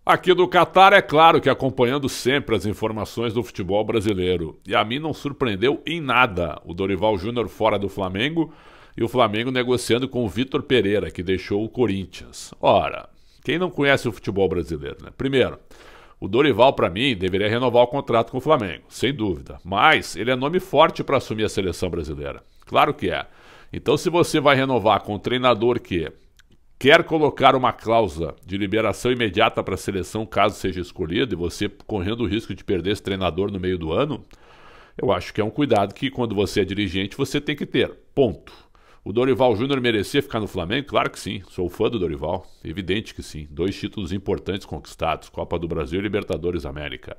Aqui do Catar, é claro que acompanhando sempre as informações do futebol brasileiro. E a mim não surpreendeu em nada o Dorival Júnior fora do Flamengo e o Flamengo negociando com o Vitor Pereira, que deixou o Corinthians. Ora, quem não conhece o futebol brasileiro, né? Primeiro, o Dorival, para mim, deveria renovar o contrato com o Flamengo, sem dúvida. Mas ele é nome forte para assumir a seleção brasileira. Claro que é. Então, se você vai renovar com um treinador que quer colocar uma cláusula de liberação imediata para a seleção caso seja escolhido e você correndo o risco de perder esse treinador no meio do ano, eu acho que é um cuidado que quando você é dirigente você tem que ter. Ponto. O Dorival Júnior merecia ficar no Flamengo? Claro que sim, sou fã do Dorival, evidente que sim. 2 títulos importantes conquistados, Copa do Brasil e Libertadores América.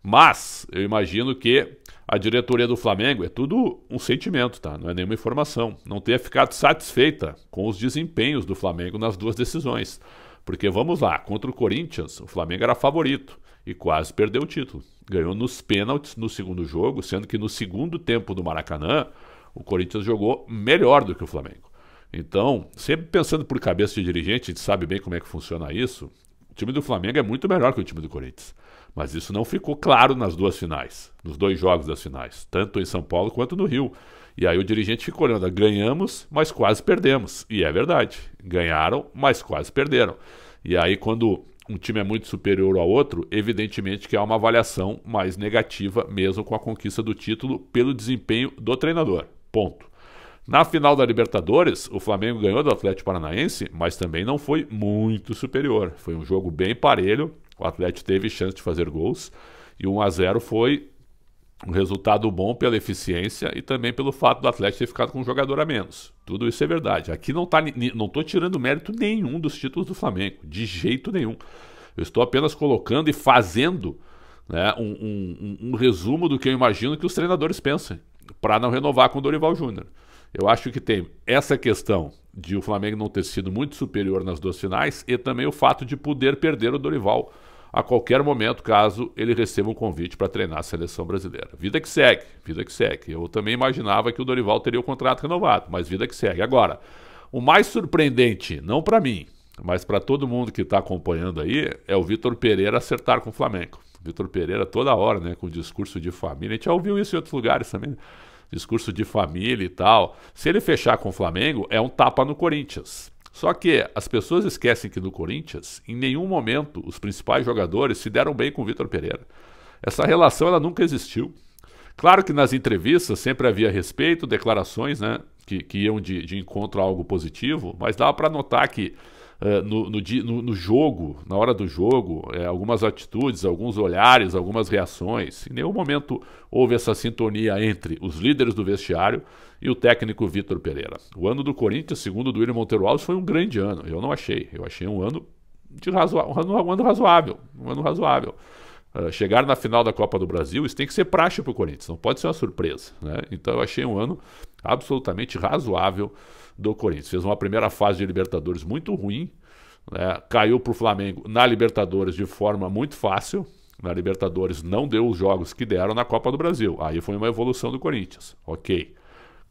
Mas eu imagino que a diretoria do Flamengo é tudo um sentimento, tá? Não é nenhuma informação. Não tenha ficado satisfeita com os desempenhos do Flamengo nas 2 decisões. Porque vamos lá, contra o Corinthians, o Flamengo era favorito e quase perdeu o título. Ganhou nos pênaltis no segundo jogo, sendo que no segundo tempo do Maracanã, o Corinthians jogou melhor do que o Flamengo. Então, sempre pensando por cabeça de dirigente, a gente sabe bem como é que funciona isso. O time do Flamengo é muito melhor que o time do Corinthians. Mas isso não ficou claro nas 2 finais, nos 2 jogos das finais, tanto em São Paulo quanto no Rio. E aí o dirigente ficou olhando, ganhamos, mas quase perdemos. E é verdade, ganharam, mas quase perderam. E aí quando um time é muito superior ao outro, evidentemente que há uma avaliação mais negativa mesmo com a conquista do título pelo desempenho do treinador. Ponto. Na final da Libertadores, o Flamengo ganhou do Atlético Paranaense, mas também não foi muito superior. Foi um jogo bem parelho. O Atlético teve chance de fazer gols e 1-0 foi um resultado bom pela eficiência e também pelo fato do Atlético ter ficado com um jogador a menos. Tudo isso é verdade. Aqui não estou tirando mérito nenhum dos títulos do Flamengo, de jeito nenhum. Eu estou apenas colocando e fazendo, né, um resumo do que eu imagino que os treinadores pensem para não renovar com o Dorival Júnior. Eu acho que tem essa questão de o Flamengo não ter sido muito superior nas 2 finais e também o fato de poder perder o Dorival a qualquer momento, caso ele receba um convite para treinar a seleção brasileira. Vida que segue, vida que segue. Eu também imaginava que o Dorival teria o contrato renovado, mas vida que segue. Agora, o mais surpreendente, não para mim, mas para todo mundo que está acompanhando aí, é o Vitor Pereira acertar com o Flamengo. Vitor Pereira toda hora, né, com discurso de família. A gente já ouviu isso em outros lugares também, né? Discurso de família e tal. Se ele fechar com o Flamengo, é um tapa no Corinthians. Só que as pessoas esquecem que no Corinthians, em nenhum momento, os principais jogadores se deram bem com o Vitor Pereira. Essa relação ela nunca existiu. Claro que nas entrevistas sempre havia respeito, declarações, né, que iam de encontro a algo positivo, mas dava para notar que no jogo, na hora do jogo, algumas atitudes, alguns olhares, algumas reações. Em nenhum momento houve essa sintonia entre os líderes do vestiário e o técnico Vitor Pereira. O ano do Corinthians, segundo o Duílio Monteiro Alves, foi um grande ano. Eu não achei. Eu achei um ano um ano razoável. Um ano razoável. Chegar na final da Copa do Brasil, isso tem que ser praxe para o Corinthians, não pode ser uma surpresa, né? Então eu achei um ano absolutamente razoável do Corinthians. Fez uma primeira fase de Libertadores muito ruim, né? Caiu para o Flamengo na Libertadores de forma muito fácil. Na Libertadores não deu os jogos que deram na Copa do Brasil. Aí foi uma evolução do Corinthians. Ok.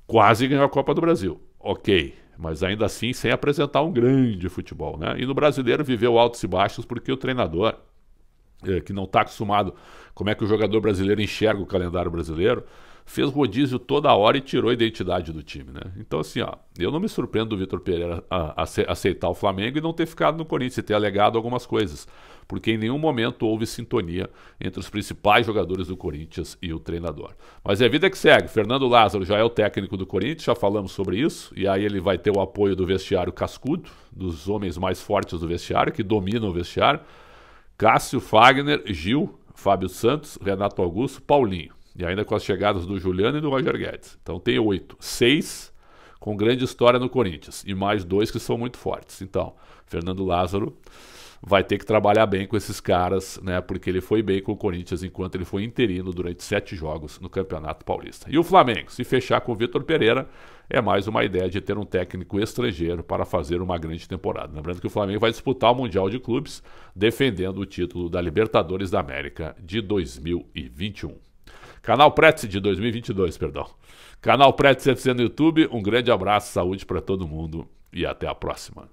Quase ganhou a Copa do Brasil. Ok. Mas ainda assim sem apresentar um grande futebol, né? E no Brasileiro viveu altos e baixos porque o treinador, que não está acostumado como é que o jogador brasileiro enxerga o calendário brasileiro, fez rodízio toda hora e tirou a identidade do time, né? Então assim, ó, eu não me surpreendo do Vitor Pereira aceitar o Flamengo e não ter ficado no Corinthians e ter alegado algumas coisas, porque em nenhum momento houve sintonia entre os principais jogadores do Corinthians e o treinador. Mas é a vida que segue. Fernando Lázaro já é o técnico do Corinthians, já falamos sobre isso, e aí ele vai ter o apoio do vestiário cascudo, dos homens mais fortes do vestiário, que dominam o vestiário: Cássio, Fagner, Gil, Fábio Santos, Renato Augusto, Paulinho. E ainda com as chegadas do Juliano e do Roger Guedes. Então tem 8. 6 com grande história no Corinthians. E mais 2 que são muito fortes. Então, Fernando Lázaro vai ter que trabalhar bem com esses caras, né? Porque ele foi bem com o Corinthians enquanto ele foi interino durante 7 jogos no Campeonato Paulista. E o Flamengo, se fechar com o Vitor Pereira, é mais uma ideia de ter um técnico estrangeiro para fazer uma grande temporada. Lembrando que o Flamengo vai disputar o Mundial de Clubes, defendendo o título da Libertadores da América de 2021. Canal Pretz de 2022, perdão. Canal Pretz FC no YouTube. Um grande abraço, saúde para todo mundo e até a próxima.